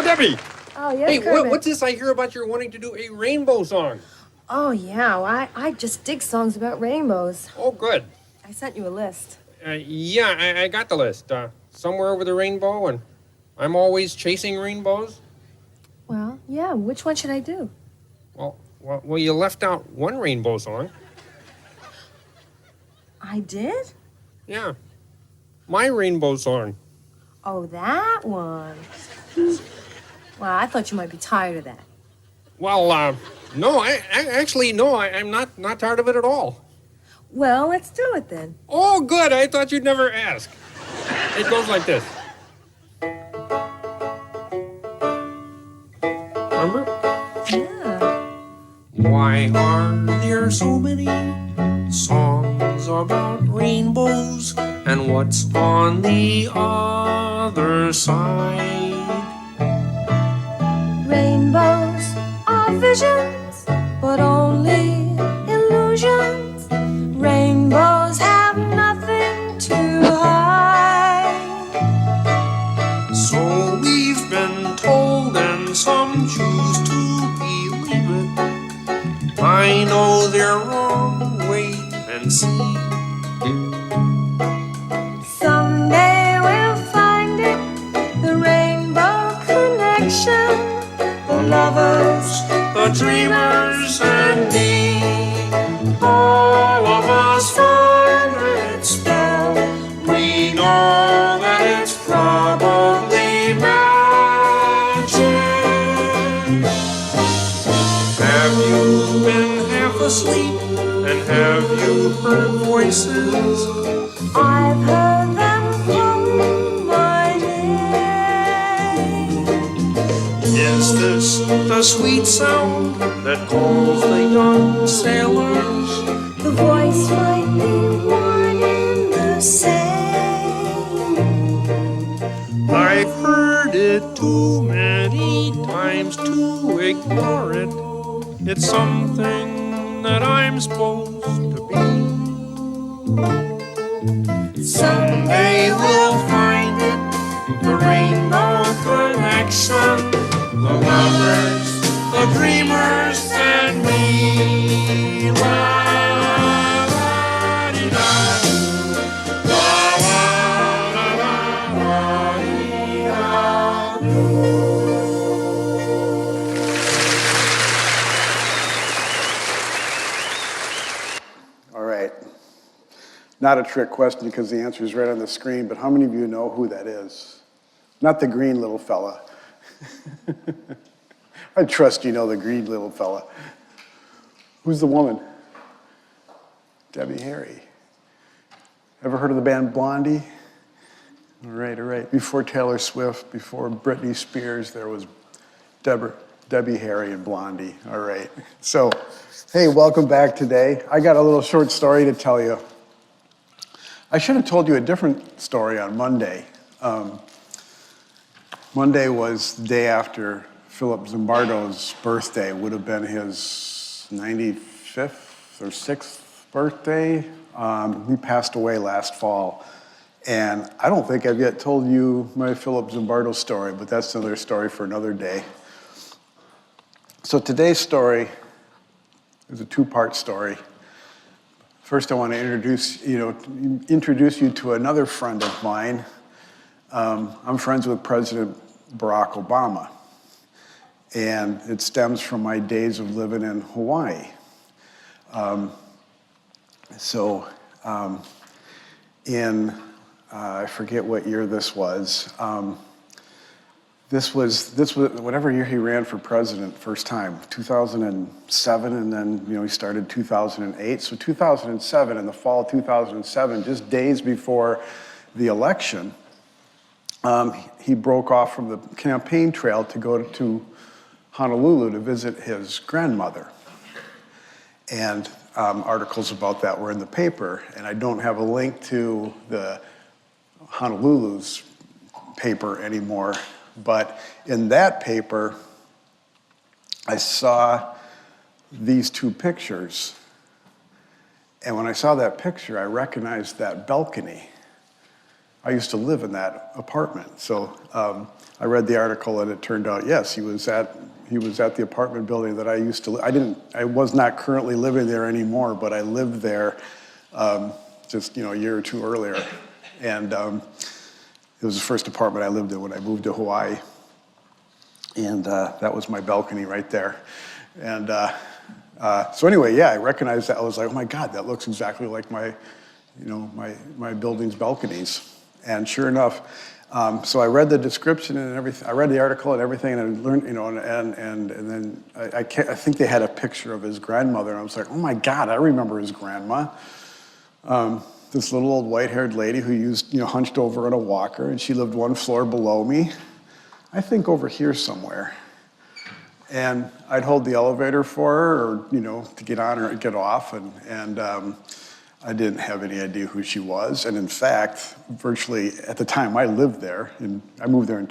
Debbie! Oh, yes, Hey, Kermit. what's this I hear about you're wanting to do a rainbow song? Oh, yeah. Well, I just dig songs about rainbows. Oh, good. I sent you a list. Yeah, I got the list. Somewhere over the rainbow, and I'm always chasing rainbows. Well, yeah. Which one should I do? Well, you left out one rainbow song. I did? Yeah, my rainbow song. Oh, that one. Well, I thought you might be tired of that. Well, no, I'm not tired of it at all. Well, let's do it then. Oh, good. I thought you'd never ask. It goes like this. Remember? Yeah. Why are there so many songs about rainbows? And what's on the other side? Rainbows are visions, but only illusions. Rainbows have nothing to hide. So we've been told, and some choose to believe it. I know they're wrong, wait and see. Someday we'll find it, the rainbow connection. The lovers, The dreamers and me, all of us under its spell. We know that it's probably magic. Have you been half asleep, and have you heard voices? I've heard them call my name. Is this the sweet sound that calls the young sailors? The voice might be one in the same. I've heard it too many times to ignore it. It's something that I'm supposed to be. Someday we'll find it, the rainbow connection, the lovers, the dreamers, and me. La, la, dee, da. La, la, la, la, dee, da, do. All right. Not a trick question because the answer is right on the screen, but how many of you know who that is? Not the green little fella. I trust you know the green little fella. Who's the woman? Debbie Harry. Ever heard of the band Blondie? All right. Before Taylor Swift, before Britney Spears, there was Debbie Harry and Blondie. All right. So, hey, welcome back today. I got a little short story to tell you. I should have told you a different story on Monday. Monday was the day after Philip Zimbardo's birthday. Would have been his 95th or 6th birthday. He passed away last fall. And I don't think I've yet told you my Philip Zimbardo story, but that's another story for another day. So today's story is a two-part story. First, I want to introduce you to another friend of mine. I'm friends with President Barack Obama, and it stems from my days of living in Hawaii. I forget what year this was. This was whatever year he ran for president first time, 2007, and then he started 2008. So 2007, in the fall of 2007, just days before the election, he broke off from the campaign trail to go to Honolulu to visit his grandmother. And articles about that were in the paper, and I don't have a link to the Honolulu's paper anymore. But in that paper, I saw these two pictures. And when I saw that picture, I recognized that balcony I used to live in that apartment. So I read the article, and it turned out, yes, he was at the apartment building that I used to live. I was not currently living there anymore, but I lived there just a year or two earlier. And it was the first apartment I lived in when I moved to Hawaii. And that was my balcony right there. And so anyway, yeah, I recognized that. I was like, oh my God, that looks exactly like my building's balconies. And sure enough, so I read the description and everything. I read the article and everything, and I learned, and then I think they had a picture of his grandmother, and I was like, oh my God, I remember his grandma. This little old white-haired lady who hunched over on a walker, and she lived one floor below me. I think over here somewhere. And I'd hold the elevator for her, or to get on or get off, and I didn't have any idea who she was. And in fact, virtually at the time I lived there, and I moved there in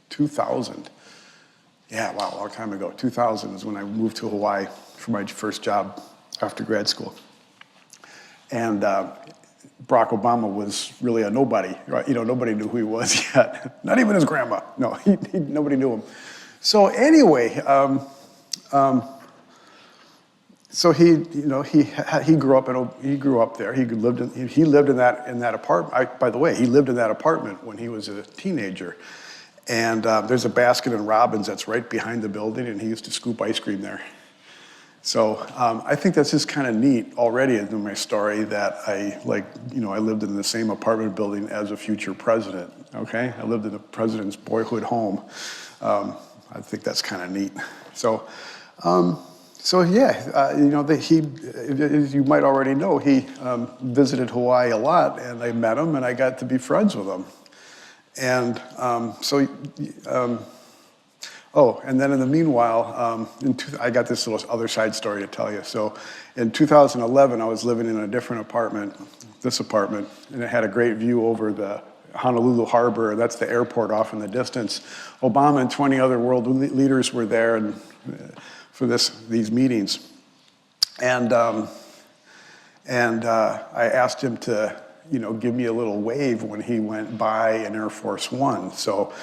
2000. Yeah, wow, a long time ago. 2000 is when I moved to Hawaii for my first job after grad school. And Barack Obama was really a nobody. Right? Nobody knew who he was yet. Not even his grandma. No, nobody knew him. So anyway, so he grew up there. He lived in that apartment. By the way, he lived in that apartment when he was a teenager. And there's a Baskin and Robbins that's right behind the building, and he used to scoop ice cream there. So I think that's just kind of neat already in my story that I lived in the same apartment building as a future president. Okay, I lived in the president's boyhood home. I think that's kind of neat. So. Yeah, as you might already know, he visited Hawaii a lot, and I met him, and I got to be friends with him. And and then in the meanwhile, I got this little other side story to tell you. So in 2011, I was living in a different apartment, this apartment, and it had a great view over the Honolulu Harbor, and that's the airport off in the distance. Obama and 20 other world leaders were there, and for these meetings, and I asked him to give me a little wave when he went by an Air Force One. So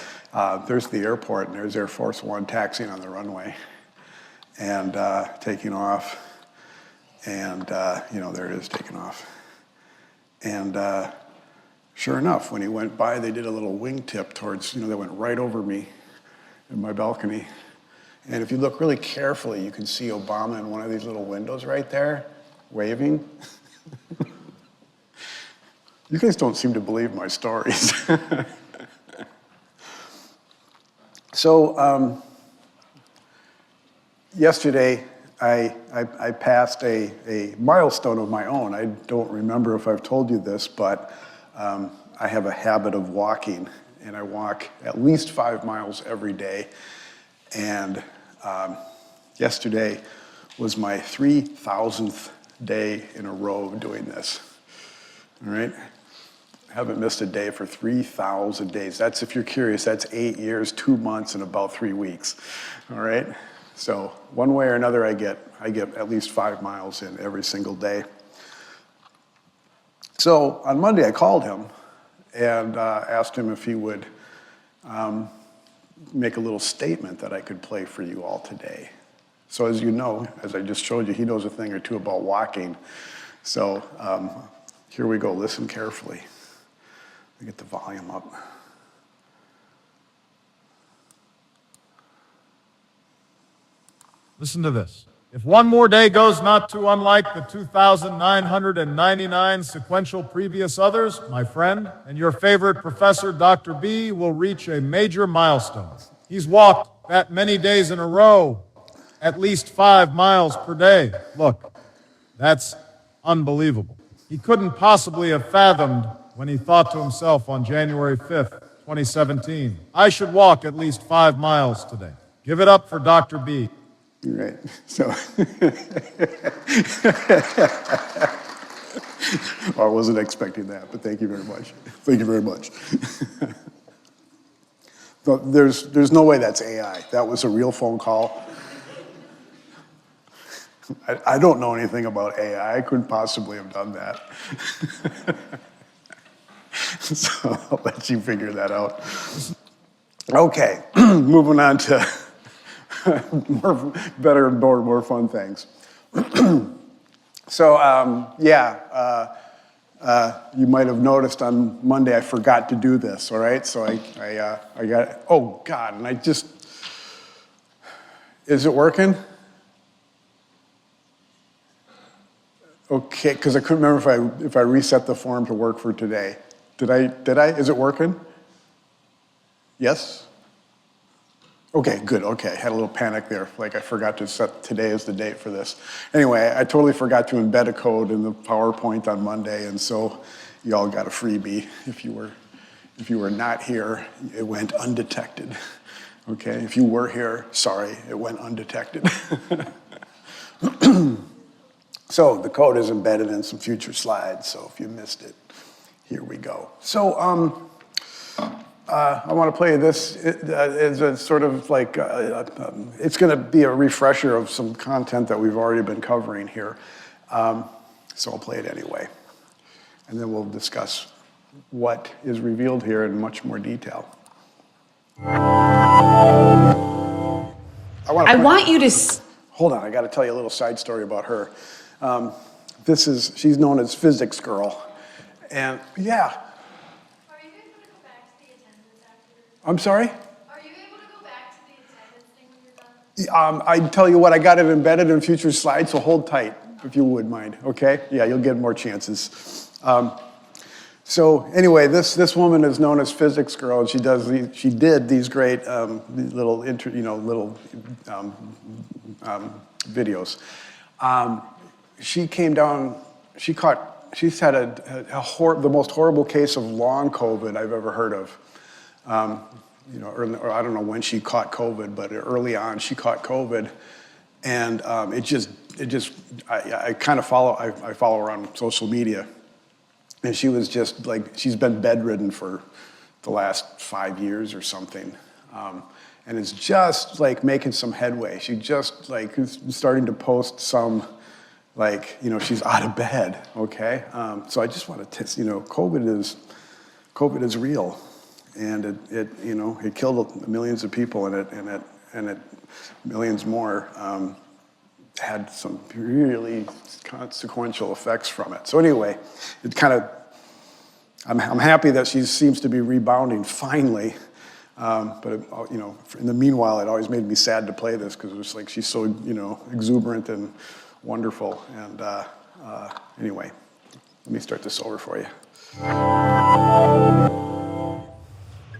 there's the airport, and there's Air Force One taxiing on the runway and taking off, and there it is taking off. And sure enough, when he went by, they did a little wingtip towards they went right over me in my balcony. And if you look really carefully, you can see Obama in one of these little windows right there, waving. You guys don't seem to believe my stories. So yesterday, I passed a milestone of my own. I don't remember if I've told you this, but I have a habit of walking, and I walk at least 5 miles every day. And yesterday was my 3,000th day in a row doing this. All right? I haven't missed a day for 3,000 days. That's, if you're curious, that's 8 years, 2 months, and about 3 weeks. All right? So one way or another, I get at least 5 miles in every single day. So on Monday, I called him and asked him if he would make a little statement that I could play for you all today. So as you know, as I just showed you, he knows a thing or two about walking. So here we go. Listen carefully. Let me get the volume up. Listen to this. If one more day goes not too unlike the 2,999 sequential previous others, my friend and your favorite professor, Dr. B, will reach a major milestone. He's walked that many days in a row, at least 5 miles per day. Look, that's unbelievable. He couldn't possibly have fathomed when he thought to himself on January 5th, 2017, I should walk at least 5 miles today. Give it up for Dr. B. Right. So, I wasn't expecting that, but thank you very much. Thank you very much. There's no way that's AI. That was a real phone call. I don't know anything about AI. I couldn't possibly have done that. So I'll let you figure that out. Okay, moving on to better and more fun things. So, you might have noticed on Monday I forgot to do this, all right? So I got, oh God, and is it working? Okay, because I couldn't remember if I reset the form to work for today. Did I? Is it working? Yes? Okay, good, okay. Had a little panic there, like I forgot to set today as the date for this. Anyway, I totally forgot to embed a code in the PowerPoint on Monday, and so you all got a freebie. If you were not here, it went undetected. Okay, if you were here, sorry, it went undetected. So the code is embedded in some future slides, so if you missed it, here we go. So I want to play this as a sort of like, it's going to be a refresher of some content that we've already been covering here. So I'll play it anyway. And then we'll discuss what is revealed here in much more detail. I want you to... Hold on, I got to tell you a little side story about her. She's known as Physics Girl. And yeah. Are you guys going to go back to the attendance after? I'm sorry? Are you able to go back to the attendance thing when you're done? I tell you what, I got it embedded in future slides, so hold tight, if you would mind, okay? Yeah, you'll get more chances. So anyway, this woman is known as Physics Girl, and she did these great little videos. She came down. She's had the most horrible case of long COVID I've ever heard of. Or I don't know when she caught COVID, but early on she caught COVID, and I kind of follow her on social media, and she was just like, she's been bedridden for the last 5 years or something, and is just like making some headway. She just like is starting to post some, like, she's out of bed, okay? So I just want to COVID is real, and it killed millions of people, and it millions more had some really consequential effects from it. So anyway, I'm happy that she seems to be rebounding finally. But in the meanwhile, it always made me sad to play this because it was like she's so exuberant and wonderful. And anyway, let me start this over for you.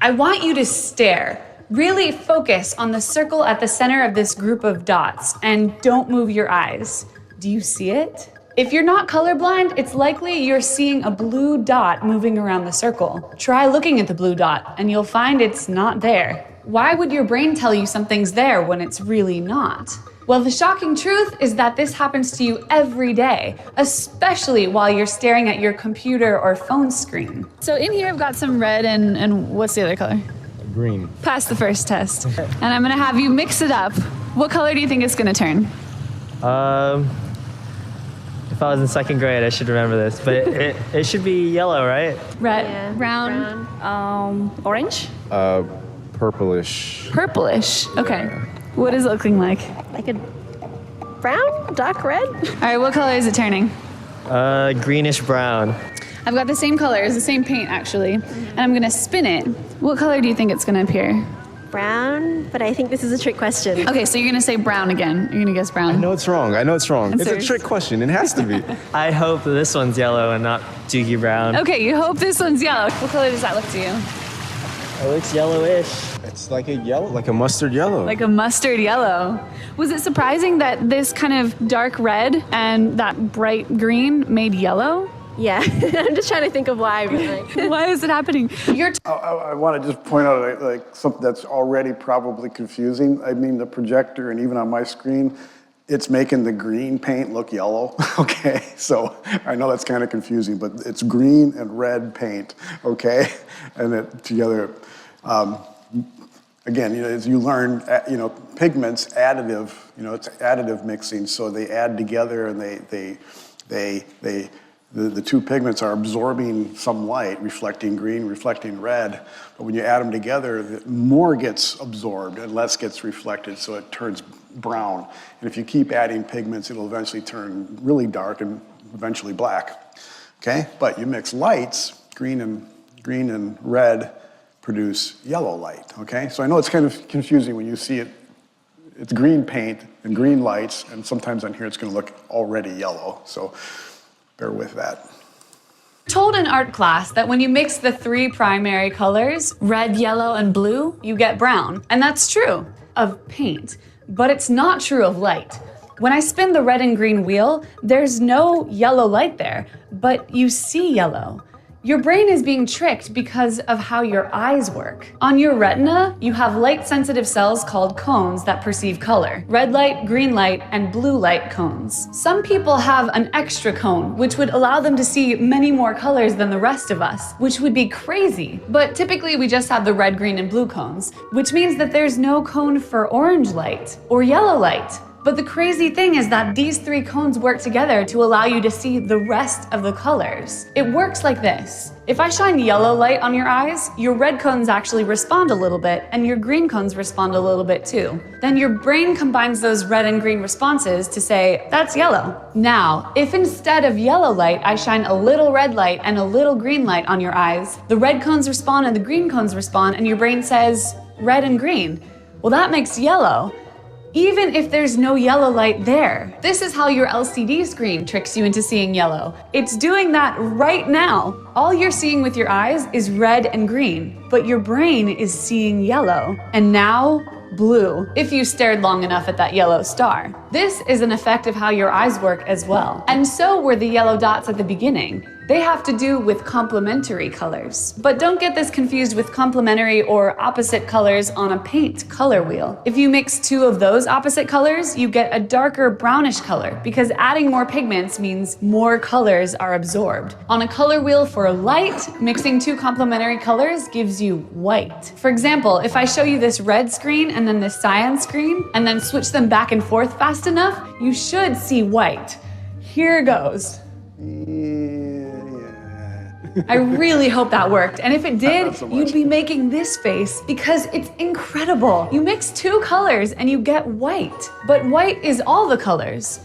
I want you to stare. Really focus on the circle at the center of this group of dots and don't move your eyes. Do you see it? If you're not colorblind, it's likely you're seeing a blue dot moving around the circle. Try looking at the blue dot and you'll find it's not there. Why would your brain tell you something's there when it's really not? Well, the shocking truth is that this happens to you every day, especially while you're staring at your computer or phone screen. So in here I've got some red and what's the other color? Green. Pass the first test. And I'm gonna have you mix it up. What color do you think it's gonna turn? If I was in second grade, I should remember this, but it should be yellow, right? Red, Yeah, brown, orange? Purplish. Purplish, okay. What is it looking like? Like a brown, dark red? All right, what color is it turning? Greenish brown. I've got the same colors, the same paint actually, and I'm gonna spin it. What color do you think it's gonna appear? Brown, but I think this is a trick question. Okay, so you're gonna say brown again. You're gonna guess brown. I know it's wrong. It's serious? a trick question. It has to be. I hope this one's yellow and not doogie brown. Okay, you hope this one's yellow. What color does that look to you? It looks yellowish. It's like a yellow, like a mustard yellow. Like a mustard yellow. Was it surprising that this kind of dark red and that bright green made yellow? Yeah, I'm just trying to think of why. Why is it happening? I want to just point out like something that's already probably confusing. I mean, the projector and even on my screen, it's making the green paint look yellow, okay? So I know that's kind of confusing, but it's green and red paint, okay? And it together, Again, as you learn, pigments, additive, it's additive mixing, so they add together and the two pigments are absorbing some light, reflecting green, reflecting red, but when you add them together, more gets absorbed and less gets reflected, so it turns brown. And if you keep adding pigments, it'll eventually turn really dark and eventually black, okay? But you mix lights, green and red, produce yellow light, okay? So I know it's kind of confusing when you see it. It's green paint and green lights, and sometimes on here it's gonna look already yellow, so bear with that. Told in art class that when you mix the three primary colors, red, yellow, and blue, you get brown. And that's true of paint, but it's not true of light. When I spin the red and green wheel, there's no yellow light there, but you see yellow. Your brain is being tricked because of how your eyes work. On your retina, you have light-sensitive cells called cones that perceive color. Red light, green light, and blue light cones. Some people have an extra cone, which would allow them to see many more colors than the rest of us, which would be crazy. But typically we just have the red, green, and blue cones, which means that there's no cone for orange light or yellow light. But the crazy thing is that these three cones work together to allow you to see the rest of the colors. It works like this. If I shine yellow light on your eyes, your red cones actually respond a little bit, and your green cones respond a little bit too. Then your brain combines those red and green responses to say, that's yellow. Now, if instead of yellow light, I shine a little red light and a little green light on your eyes, the red cones respond and the green cones respond, and your brain says, red and green. Well, that makes yellow, even if there's no yellow light there. This is how your LCD screen tricks you into seeing yellow. It's doing that right now. All you're seeing with your eyes is red and green, but your brain is seeing yellow. And now, blue, if you stared long enough at that yellow star. This is an effect of how your eyes work as well. And so were the yellow dots at the beginning. They have to do with complementary colors. But don't get this confused with complementary or opposite colors on a paint color wheel. If you mix two of those opposite colors, you get a darker brownish color because adding more pigments means more colors are absorbed. On a color wheel for light, mixing two complementary colors gives you white. For example, if I show you this red screen and then this cyan screen, and then switch them back and forth fast enough, you should see white. Here goes. I really hope that worked. And if it did, you'd be making this face because it's incredible. You mix two colors and you get white. But white is all the colors.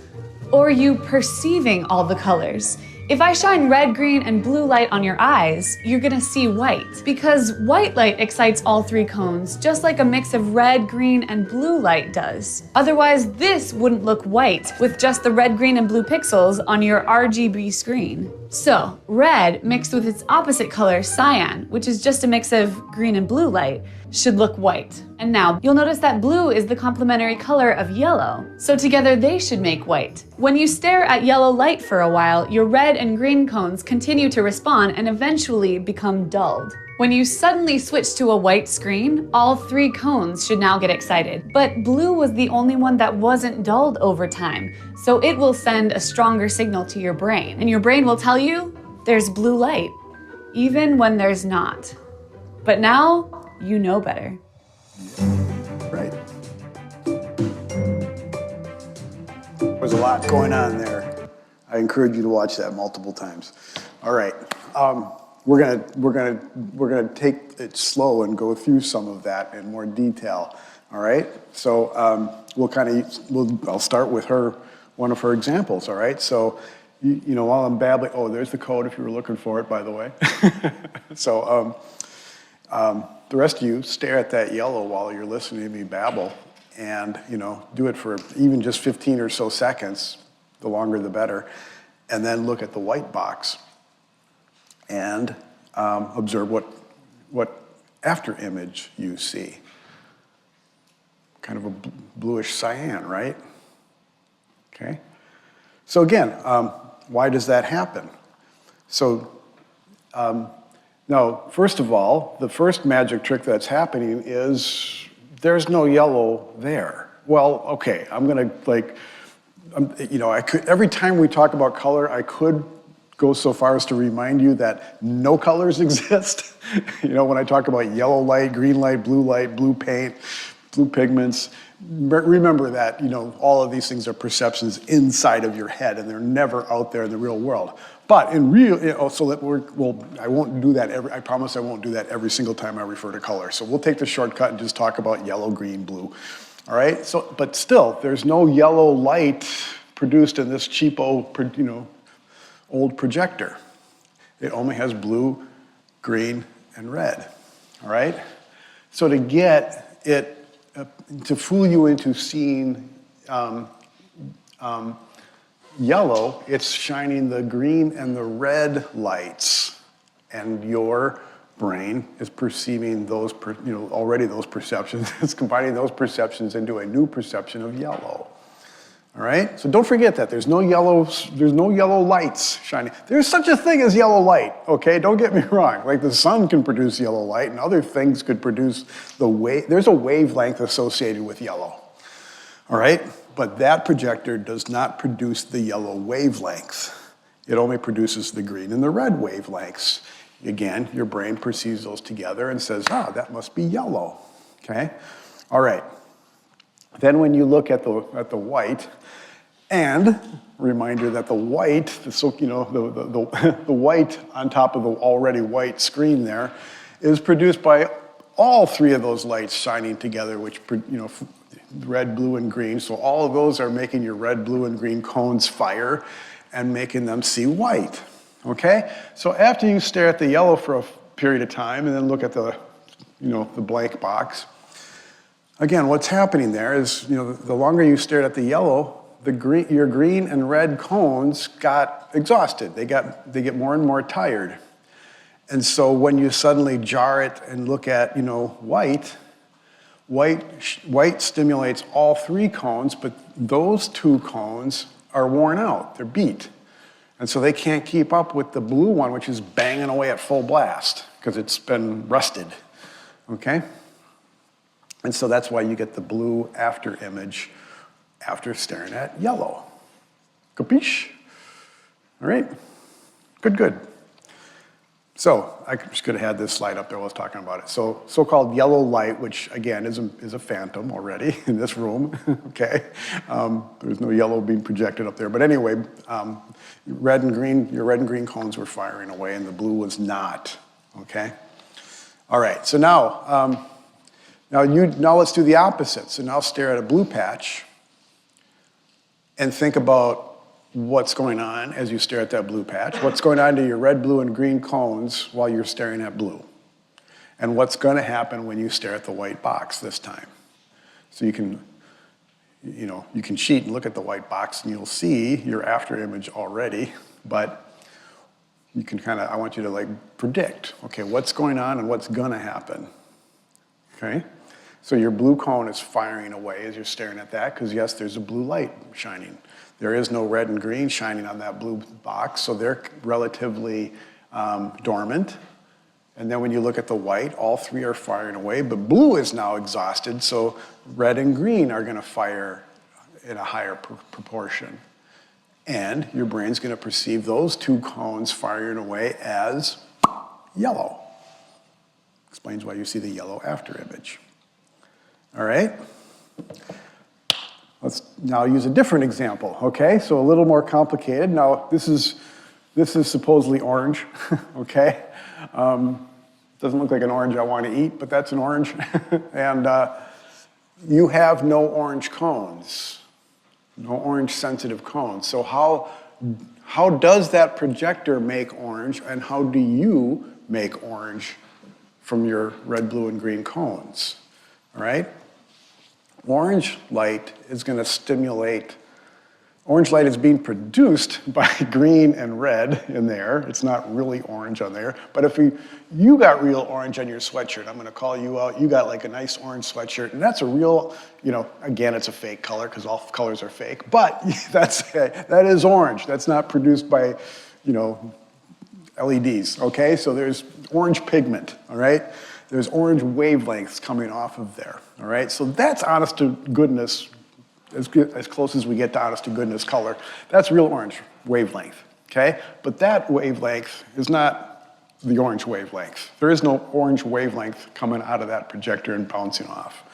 Or you perceiving all the colors. If I shine red, green, and blue light on your eyes, you're gonna see white. Because white light excites all three cones, just like a mix of red, green, and blue light does. Otherwise, this wouldn't look white with just the red, green, and blue pixels on your RGB screen. So, red mixed with its opposite color, cyan, which is just a mix of green and blue light, should look white. And now, you'll notice that blue is the complementary color of yellow. So together they should make white. When you stare at yellow light for a while, your red and green cones continue to respond and eventually become dulled. When you suddenly switch to a white screen, all three cones should now get excited. But blue was the only one that wasn't dulled over time, so it will send a stronger signal to your brain. And your brain will tell you, there's blue light, even when there's not. But now, you know better. Right. There's a lot going on there. I encourage you to watch that multiple times. All right. We're gonna take it slow and go through some of that in more detail. All right. So I'll start with one of her examples. All right. So you know, while I'm babbling, oh, there's the code if you were looking for it, by the way. So the rest of you stare at that yellow while you're listening to me babble, and do it for even just 15 or so seconds. The longer, the better. And then look at the white box and observe what after image you see. Kind of a bluish cyan, right? Okay. So again, why does that happen? So now, first of all, the first magic trick that's happening is there's no yellow there. Well, okay, I'm gonna I could, every time we talk about color, I could goes so far as to remind you that no colors exist. You know, when I talk about yellow light, blue paint, blue pigments, remember that, you know, all of these things are perceptions inside of your head and they're never out there in the real world. But in real, you know, so that I won't do that I promise I won't do that every single time I refer to color. So we'll take the shortcut and just talk about yellow, green, blue. All right, so, but still, there's no yellow light produced in this cheapo, you know, old projector. It only has blue, green, and red, all right? So to get it, to fool you into seeing yellow, it's shining the green and the red lights, and your brain is perceiving those, you know, already those perceptions. It's combining those perceptions into a new perception of yellow. All right? So don't forget that. There's no yellow lights shining. There's such a thing as yellow light, okay? Don't get me wrong. Like the sun can produce yellow light and other things could produce there's a wavelength associated with yellow. All right? But that projector does not produce the yellow wavelength. It only produces the green and the red wavelengths. Again, your brain perceives those together and says, ah, that must be yellow, okay? All right. Then when you look at the white, and reminder that the white, the white on top of the already white screen there is produced by all three of those lights shining together, which, you know, red, blue, and green. So all of those are making your red, blue, and green cones fire and making them see white, okay? So after you stare at the yellow for a period of time and then look at the, you know, the blank box, again, what's happening there is, you know, the longer you stared at the yellow, your green and red cones got exhausted. They get more and more tired. And so when you suddenly jar it and look at, you know, white stimulates all three cones, but those two cones are worn out. They're beat. And so they can't keep up with the blue one, which is banging away at full blast because it's been rusted, okay? And so that's why you get the blue after image after staring at yellow. Capiche? All right? Good. So I just could have had this slide up there while I was talking about it. So so-called yellow light, which again is a phantom already in this room, okay? There's no yellow being projected up there. But anyway, your red and green cones were firing away and the blue was not, okay? All right, so now let's do the opposite. So now stare at a blue patch and think about what's going on as you stare at that blue patch. What's going on to your red, blue, and green cones while you're staring at blue? And what's going to happen when you stare at the white box this time? So you can cheat and look at the white box and you'll see your after image already, but you can I want you to like predict, okay, what's going on and what's going to happen, okay? So your blue cone is firing away as you're staring at that because yes, there's a blue light shining. There is no red and green shining on that blue box, so they're relatively dormant. And then when you look at the white, all three are firing away, but blue is now exhausted, so red and green are gonna fire in a higher proportion. And your brain's gonna perceive those two cones firing away as yellow. Explains why you see the yellow after image. All right? Let's now use a different example, okay? So a little more complicated. Now, this is supposedly orange, okay? Doesn't look like an orange I want to eat, but that's an orange. And you have no orange cones, no orange sensitive cones. So how does that projector make orange, and how do you make orange from your red, blue, and green cones, all right? Orange light is going to stimulate, orange light is being produced by green and red in there. It's not really orange on there. But if you got real orange on your sweatshirt, I'm going to call you out. You got like a nice orange sweatshirt, and that's a real, you know, again, it's a fake color because all colors are fake. But that is orange. That's not produced by, you know, LEDs, okay? So there's orange pigment, all right? There's orange wavelengths coming off of there, all right? So that's honest to goodness, as close as we get to honest to goodness color. That's real orange wavelength, okay? But that wavelength is not the orange wavelength. There is no orange wavelength coming out of that projector and bouncing off.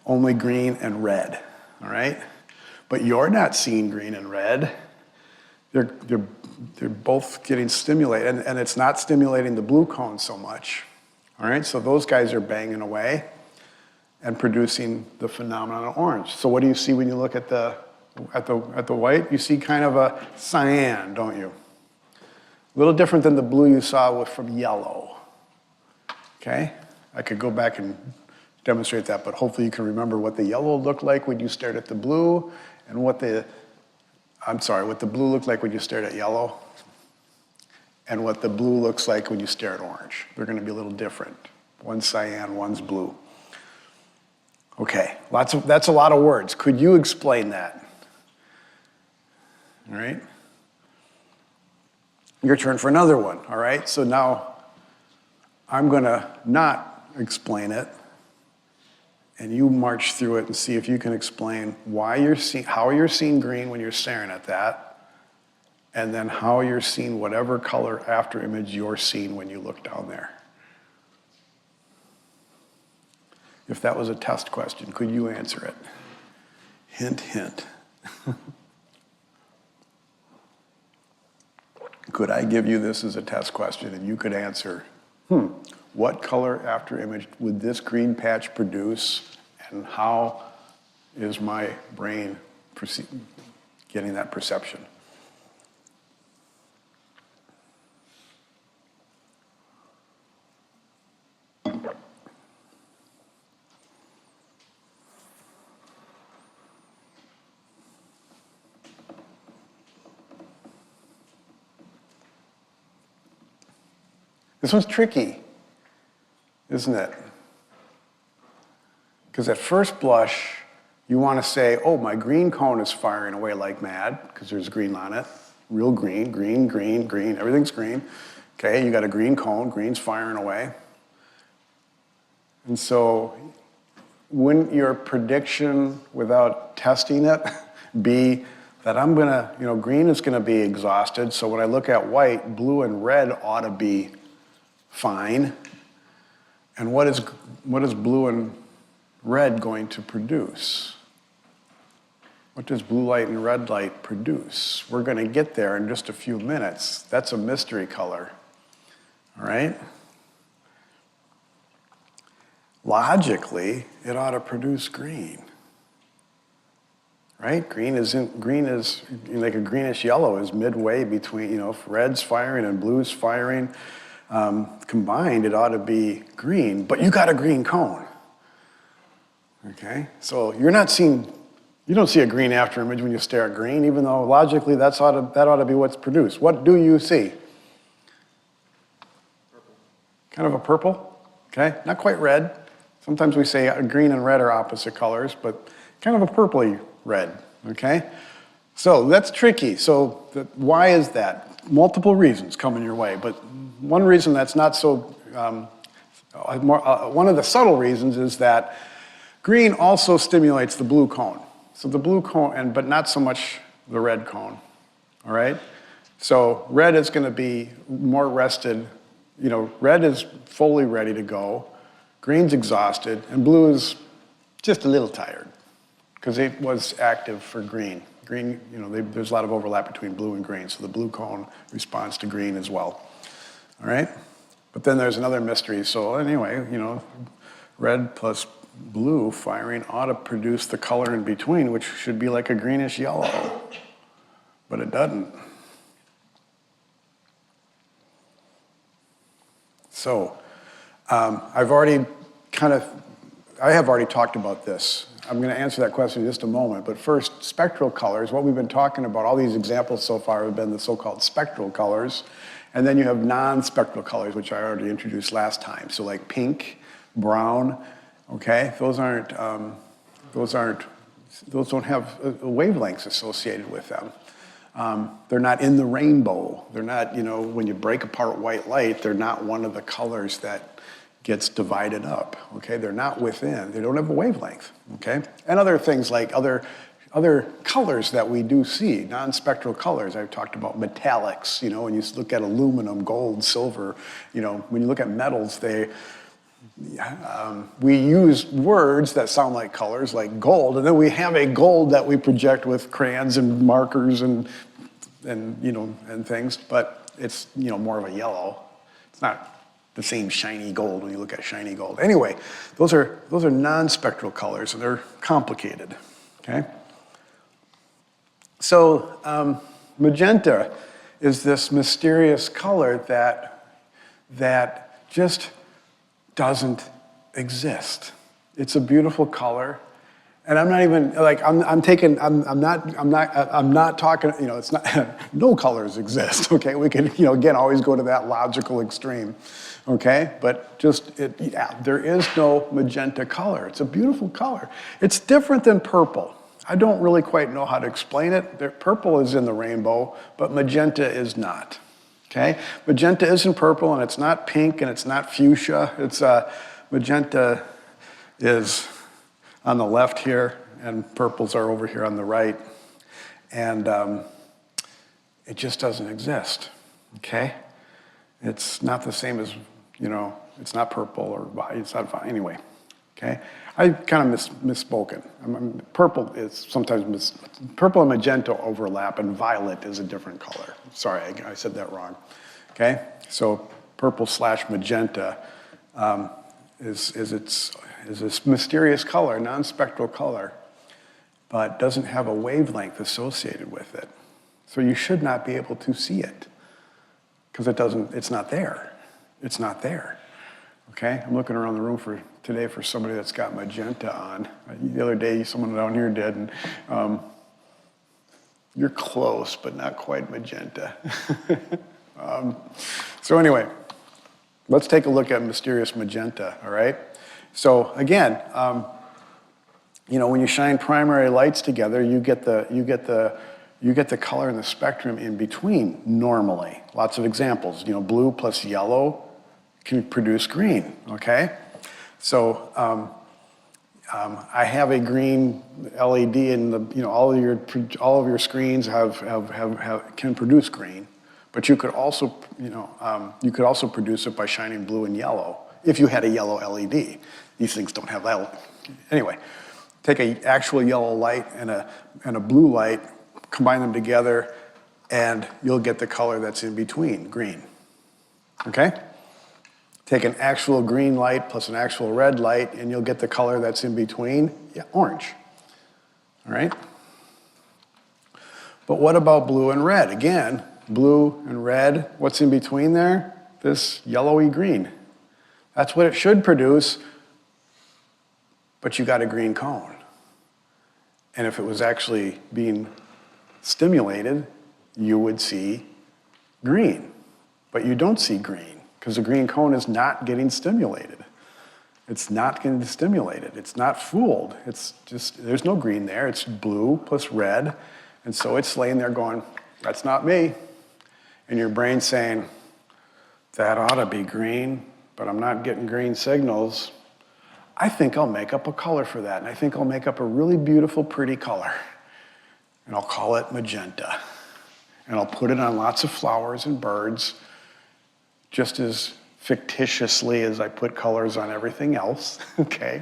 Only green and red, all right? But you're not seeing green and red. They're both getting stimulated, and it's not stimulating the blue cone so much, all right? So those guys are banging away and producing the phenomenon of orange. So what do you see when you look at the white? You see kind of a cyan, don't you? A little different than the blue you saw from yellow, okay? I could go back and demonstrate that, but hopefully you can remember what the yellow looked like when you stared at the blue, and what the blue looked like when you stared at yellow, and what the blue looks like when you stare at orange. They're gonna be a little different. One's cyan, one's blue. Okay, that's a lot of words. Could you explain that? All right? Your turn for another one, all right? So now I'm gonna not explain it, and you march through it and see if you can explain how you're seeing green when you're staring at that, and then how you're seeing whatever color after image you're seeing when you look down there. If that was a test question, could you answer it? Hint, hint. Could I give you this as a test question and you could answer, what color after image would this green patch produce, and how is my brain getting that perception? This one's tricky, isn't it? Because at first blush, you want to say, oh, my green cone is firing away like mad, because there's green on it. Real green, green, green, green, everything's green. Okay, you got a green cone, green's firing away. And so wouldn't your prediction without testing it be that green is gonna be exhausted, so when I look at white, blue and red ought to be fine. And what is blue and red going to produce? What does blue light and red light produce? We're going to get there in just a few minutes. That's a mystery color, all right? Logically, it ought to produce green, right? Green is like a greenish yellow is midway between, if red's firing and blue's firing. Combined, it ought to be green, but you got a green cone. Okay, so you don't see a green after image when you stare at green, even though logically that ought to be what's produced. What do you see? Purple. Kind of a purple, okay? Not quite red. Sometimes we say green and red are opposite colors, but kind of a purpley red, okay? So that's tricky. So why is that? Multiple reasons coming your way, but one reason that's not so, one of the subtle reasons is that green also stimulates the blue cone. So the blue cone, but not so much the red cone, all right? So red is gonna be more rested, red is fully ready to go, green's exhausted, and blue is just a little tired because it was active for green. Green, there's a lot of overlap between blue and green, so the blue cone responds to green as well. All right? But then there's another mystery. So anyway, red plus blue firing ought to produce the color in between, which should be like a greenish yellow, but it doesn't. So I have already talked about this. I'm going to answer that question in just a moment, but first, spectral colors. What we've been talking about, all these examples so far have been the so-called spectral colors, and then you have non-spectral colors, which I already introduced last time. So like pink, brown, okay? Those don't have wavelengths associated with them. They're not in the rainbow. They're not, when you break apart white light, they're not one of the colors that gets divided up, okay? They're not within, they don't have a wavelength, okay? And other things like other other colors that we do see, non-spectral colors. I've talked about metallics, you know, when you look at aluminum, gold, silver, you know, when you look at metals, we use words that sound like colors, like gold, and then we have a gold that we project with crayons and markers and you know, and things, but it's, you know, more of a yellow. It's not the same shiny gold when you look at shiny gold. Anyway, those are non-spectral colors, and they're complicated, okay? So magenta is this mysterious color that just doesn't exist. It's a beautiful color, and I'm not even like I'm not talking. You know, it's not. No colors exist. Okay, we can, you know, again always go to that logical extreme. Okay, but there is no magenta color. It's a beautiful color. It's different than purple. I don't really quite know how to explain it. Purple is in the rainbow, but magenta is not. Okay, magenta isn't purple, and it's not pink, and it's not fuchsia. It's magenta is on the left here, and purples are over here on the right, and it just doesn't exist. Okay, it's not the same as, you know, it's not purple or it's not anyway. Okay, I kind of misspoken. Purple is sometimes purple and magenta overlap, and violet is a different color. Sorry, I said that wrong. Okay, so purple / magenta is this mysterious color, non-spectral color, but doesn't have a wavelength associated with it. So you should not be able to see it because it's not there. It's not there. Okay, I'm looking around the room today for somebody that's got magenta on. The other day, someone down here did, and you're close, but not quite magenta. So anyway, let's take a look at mysterious magenta, all right? So again, you know, when you shine primary lights together, you get the color and the spectrum in between normally. Lots of examples. You know, blue plus yellow can produce green. Okay, so I have a green LED, and you know, all of your screens can produce green, but you could also, you know, produce it by shining blue and yellow if you had a yellow LED. These things don't have that. Anyway, take an actual yellow light and a blue light, combine them together, and you'll get the color that's in between, green. Okay? Take an actual green light plus an actual red light, and you'll get the color that's in between, orange. All right? But what about blue and red? Again, blue and red, what's in between there? This yellowy green. That's what it should produce, but you got a green cone. And if it was actually being stimulated, you would see green. But you don't see green, because the green cone is not getting stimulated. It's not getting stimulated. It's not fooled. It's just, there's no green there. It's blue plus red. And so it's laying there going, that's not me. And your brain's saying, that ought to be green, but I'm not getting green signals. I think I'll make up a color for that. And I think I'll make up a really beautiful, pretty color. And I'll call it magenta. And I'll put it on lots of flowers and birds, just as fictitiously as I put colors on everything else, okay?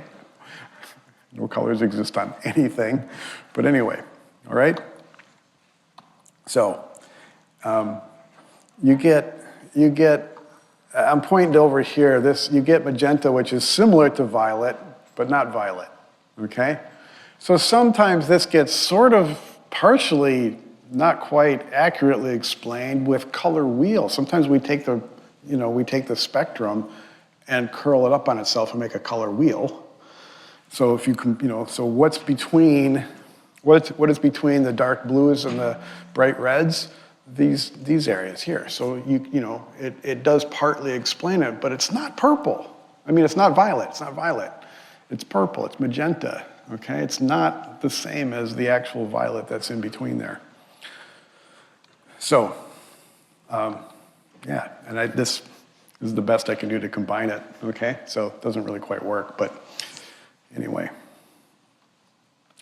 No colors exist on anything. But anyway, all right? So, you get, I'm pointing over here, you get magenta, which is similar to violet, but not violet, okay? So sometimes this gets sort of partially, not quite accurately explained with color wheels. Sometimes we take the spectrum and curl it up on itself and make a color wheel. So if you can, so what is between the dark blues and the bright reds? These areas here. So it does partly explain it, but it's not purple. I mean, it's not violet. It's not violet. It's purple. It's magenta. Okay, it's not the same as the actual violet that's in between there. So, yeah, and this is the best I can do to combine it. Okay, so it doesn't really quite work, but anyway.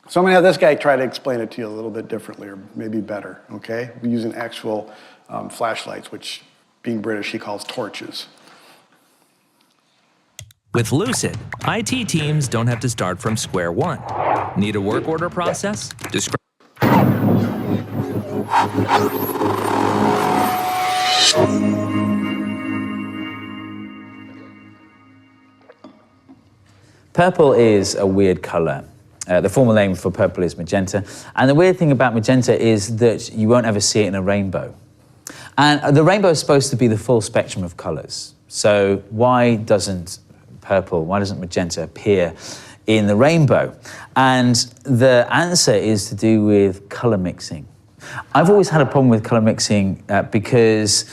So I'm gonna have this guy try to explain it to you a little bit differently, or maybe better, okay? We're using actual flashlights, which, being British, he calls torches. With Lucid, IT teams don't have to start from square one. Need a work order process? Describe. Purple is a weird color. The formal name for purple is magenta. And the weird thing about magenta is that you won't ever see it in a rainbow. And the rainbow is supposed to be the full spectrum of colors. So why doesn't magenta appear in the rainbow? And the answer is to do with color mixing. I've always had a problem with color mixing because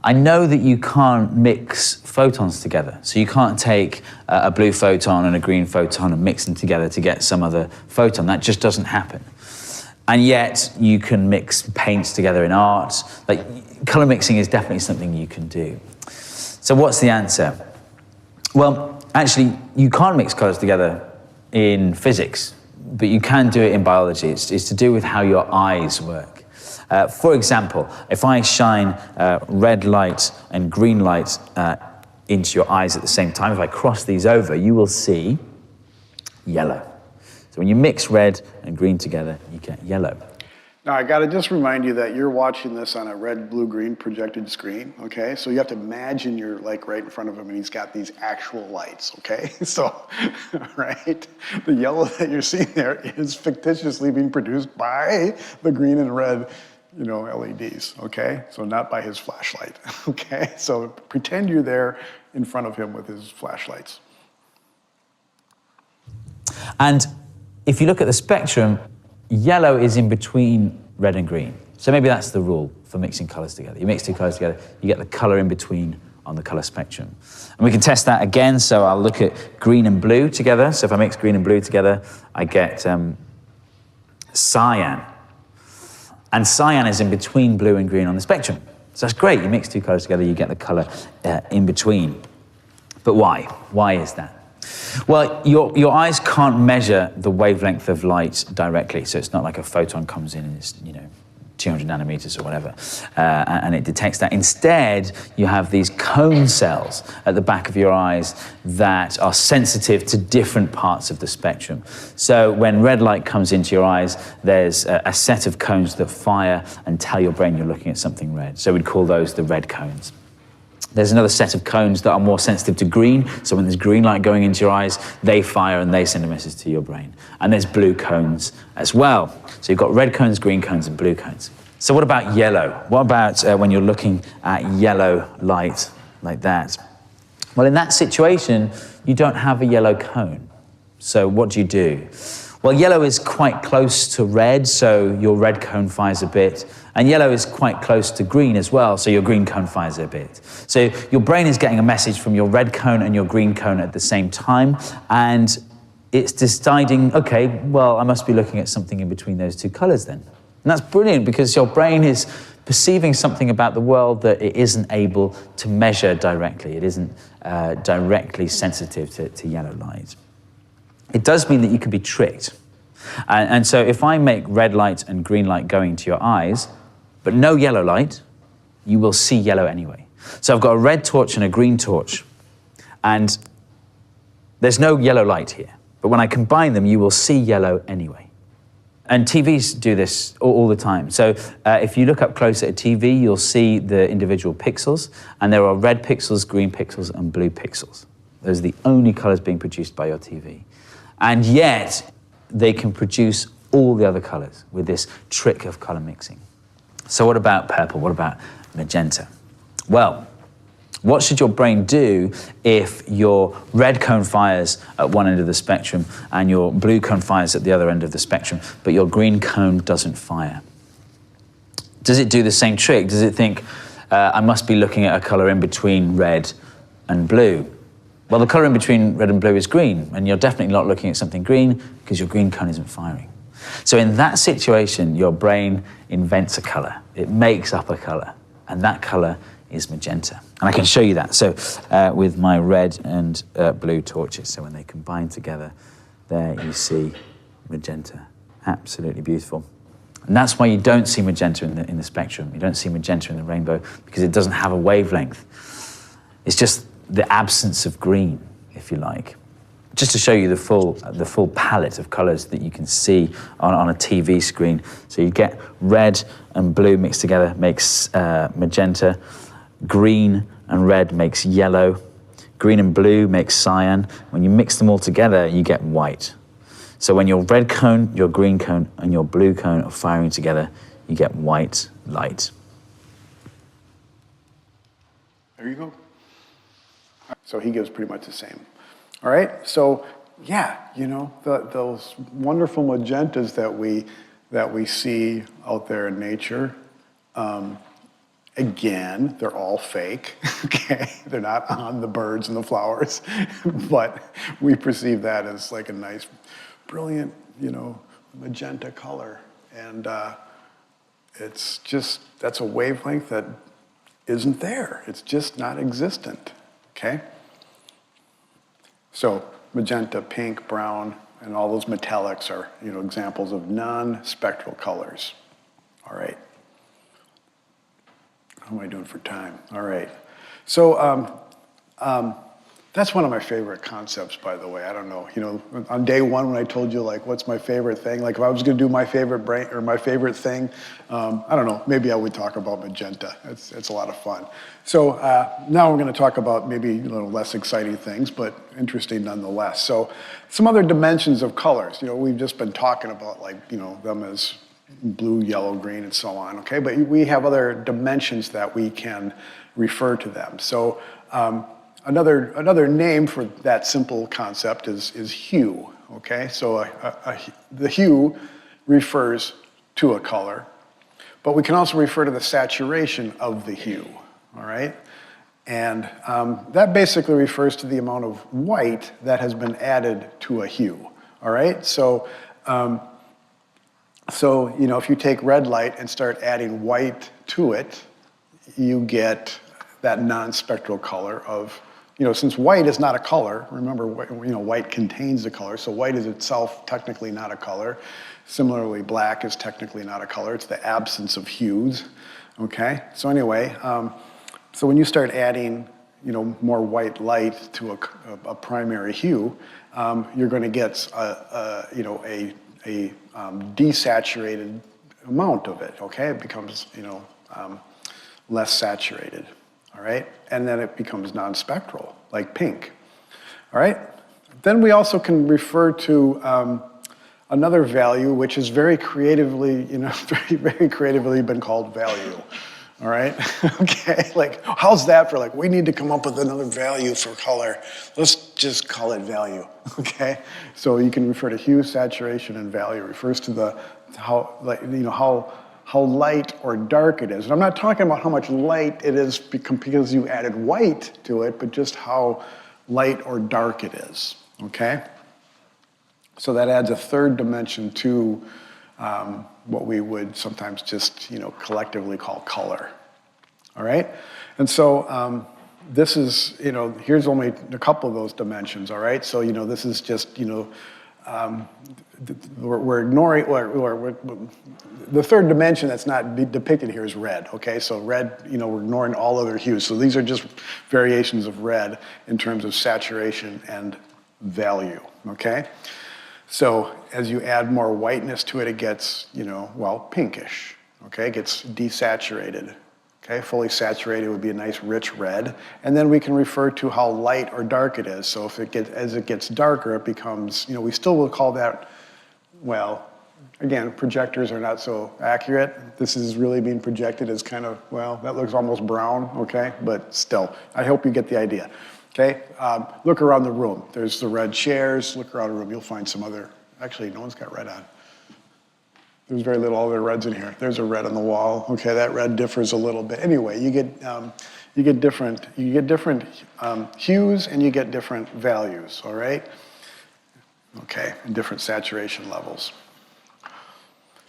I know that you can't mix photons together. So you can't take a blue photon and a green photon and mix them together to get some other photon. That just doesn't happen. And yet you can mix paints together in art. Like, color mixing is definitely something you can do. So what's the answer? Well, actually, you can't mix colors together in physics, but you can do it in biology. It's to do with how your eyes work. For example, if I shine red light and green light into your eyes at the same time, if I cross these over, you will see yellow. So when you mix red and green together, you get yellow. Now, I gotta just remind you that you're watching this on a red, blue, green projected screen, okay? So you have to imagine you're like right in front of him and he's got these actual lights, okay? So, right? The yellow that you're seeing there is fictitiously being produced by the green and red, you know, LEDs, okay? So not by his flashlight, okay? So pretend you're there in front of him with his flashlights. And if you look at the spectrum, yellow is in between red and green. So maybe that's the rule for mixing colors together. You mix two colors together, you get the color in between on the color spectrum. And we can test that again. So I'll look at green and blue together. So if I mix green and blue together, I get cyan. And cyan is in between blue and green on the spectrum. So that's great. You mix two colors together, you get the color in between. But why? Why is that? Well, your eyes can't measure the wavelength of light directly. So it's not like a photon comes in and it's, 200 nanometers or whatever, and it detects that. Instead, you have these cone cells at the back of your eyes that are sensitive to different parts of the spectrum. So when red light comes into your eyes, there's a set of cones that fire and tell your brain you're looking at something red. So we'd call those the red cones. There's another set of cones that are more sensitive to green. So when there's green light going into your eyes, they fire and they send a message to your brain. And there's blue cones as well. So you've got red cones, green cones, and blue cones. So what about yellow? What about when you're looking at yellow light like that? Well, in that situation, you don't have a yellow cone. So what do? Well, yellow is quite close to red, so your red cone fires a bit. And yellow is quite close to green as well, so your green cone fires a bit. So your brain is getting a message from your red cone and your green cone at the same time, and it's deciding, okay, well, I must be looking at something in between those two colors then. And that's brilliant because your brain is perceiving something about the world that it isn't able to measure directly. It isn't directly sensitive to yellow light. It does mean that you can be tricked. And so if I make red light and green light going to your eyes, but no yellow light, you will see yellow anyway. So I've got a red torch and a green torch, and there's no yellow light here. But when I combine them, you will see yellow anyway. And TVs do this all the time. So if you look up close at a TV, you'll see the individual pixels, and there are red pixels, green pixels, and blue pixels. Those are the only colors being produced by your TV. And yet, they can produce all the other colors with this trick of color mixing. So what about purple? What about magenta? Well, what should your brain do if your red cone fires at one end of the spectrum and your blue cone fires at the other end of the spectrum, but your green cone doesn't fire? Does it do the same trick? Does it think, I must be looking at a color in between red and blue? Well, the color in between red and blue is green, and you're definitely not looking at something green because your green cone isn't firing. So in that situation, your brain invents a color. It makes up a color, and that color is magenta. And I can show you that. So with my red and blue torches, so when they combine together, there you see magenta. Absolutely beautiful. And that's why you don't see magenta in the spectrum. You don't see magenta in the rainbow because it doesn't have a wavelength. It's just the absence of green, if you like. Just to show you the full palette of colors that you can see on a TV screen. So you get red and blue mixed together makes magenta. Green and red makes yellow. Green and blue makes cyan. When you mix them all together, you get white. So when your red cone, your green cone, and your blue cone are firing together, you get white light. There you go. So he gives pretty much the same. All right, so yeah, you know, those wonderful magentas that we see out there in nature, again, they're all fake, okay? They're not on the birds and the flowers, but we perceive that as like a nice, brilliant, you know, magenta color. And it's just, that's a wavelength that isn't there. It's just not existent, okay? So magenta, pink, brown, and all those metallics are, you know, examples of non-spectral colors. All right. How am I doing for time? All right. So that's one of my favorite concepts, by the way. I don't know, you know, on day one when I told you, like, what's my favorite thing? Like, if I was going to do my favorite brain or my favorite thing, I don't know, maybe I would talk about magenta. It's a lot of fun. So now we're going to talk about maybe a little less exciting things, but interesting nonetheless. So some other dimensions of colors. You know, we've just been talking about, like, you know, them as blue, yellow, green, and so on, okay? But we have other dimensions that we can refer to them. So another name for that simple concept is hue, okay? So the hue refers to a color, but we can also refer to the saturation of the hue, all right? And that basically refers to the amount of white that has been added to a hue, all right? So, you know, if you take red light and start adding white to it, you get that non-spectral color of, you know, since white is not a color, remember, you know, white contains the color, so white is itself technically not a color. Similarly, black is technically not a color. It's the absence of hues, okay? So anyway, so when you start adding, you know, more white light to a primary hue, you're going to get, you know, a desaturated amount of it, okay? It becomes, you know, less saturated, all right? And then it becomes non-spectral, like pink, all right? Then we also can refer to another value, which is very creatively, you know, very creatively been called value, all right? Okay, like, how's that for, like, we need to come up with another value for color. Let's just call it value, okay? So you can refer to hue, saturation, and value. It refers to how, like, you know, how light or dark it is. And I'm not talking about how much light it is because you added white to it, but just how light or dark it is, okay? So that adds a third dimension to what we would sometimes just, you know, collectively call color, all right? And so this is, you know, here's only a couple of those dimensions, all right? So, you know, this is just, you know, we're ignoring, the third dimension that's not depicted here is red, okay? So red, you know, we're ignoring all other hues. So these are just variations of red in terms of saturation and value, okay? So as you add more whiteness to it, it gets, you know, well, pinkish, okay? It gets desaturated, okay? Fully saturated would be a nice rich red. And then we can refer to how light or dark it is. So if as it gets darker, it becomes, you know, we still will call that, well, again, projectors are not so accurate. This is really being projected as kind of, well, that looks almost brown, okay? But still, I hope you get the idea. Okay, look around the room. There's the red chairs. Look around the room. You'll find some other, actually, no one's got red on. There's very little other reds in here. There's a red on the wall. Okay, that red differs a little bit. Anyway, you get different hues and you get different values, all right? Okay, and different saturation levels.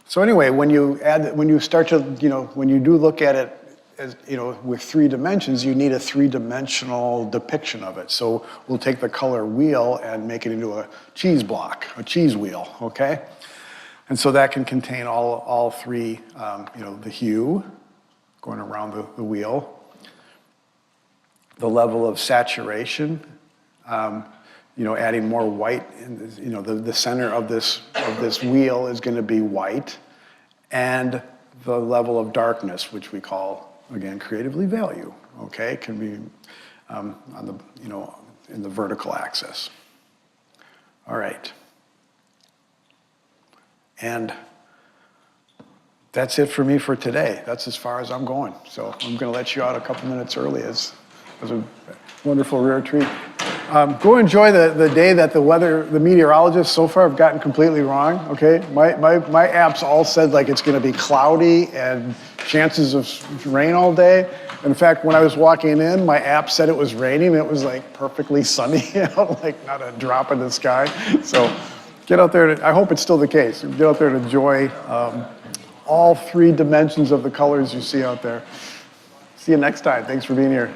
So anyway, when you start to, you know, when you do look at it, as, you know, with 3 dimensions, you need a 3-dimensional depiction of it. So we'll take the color wheel and make it into a cheese block, a cheese wheel, okay? And so that can contain all three, the hue going around the wheel, the level of saturation, adding more white. The center of this wheel is going to be white, and the level of darkness, which we call, again, creatively value. Okay, can be in the vertical axis. All right. And that's it for me for today. That's as far as I'm going. So I'm going to let you out a couple minutes early. It was a wonderful rare treat. Go enjoy the day that the meteorologists so far have gotten completely wrong, okay? My apps all said like it's going to be cloudy and chances of rain all day. In fact, when I was walking in, my app said it was raining. It was like perfectly sunny, like not a drop in the sky. So get out there. I hope it's still the case. Get out there and enjoy all three dimensions of the colors you see out there. See you next time. Thanks for being here.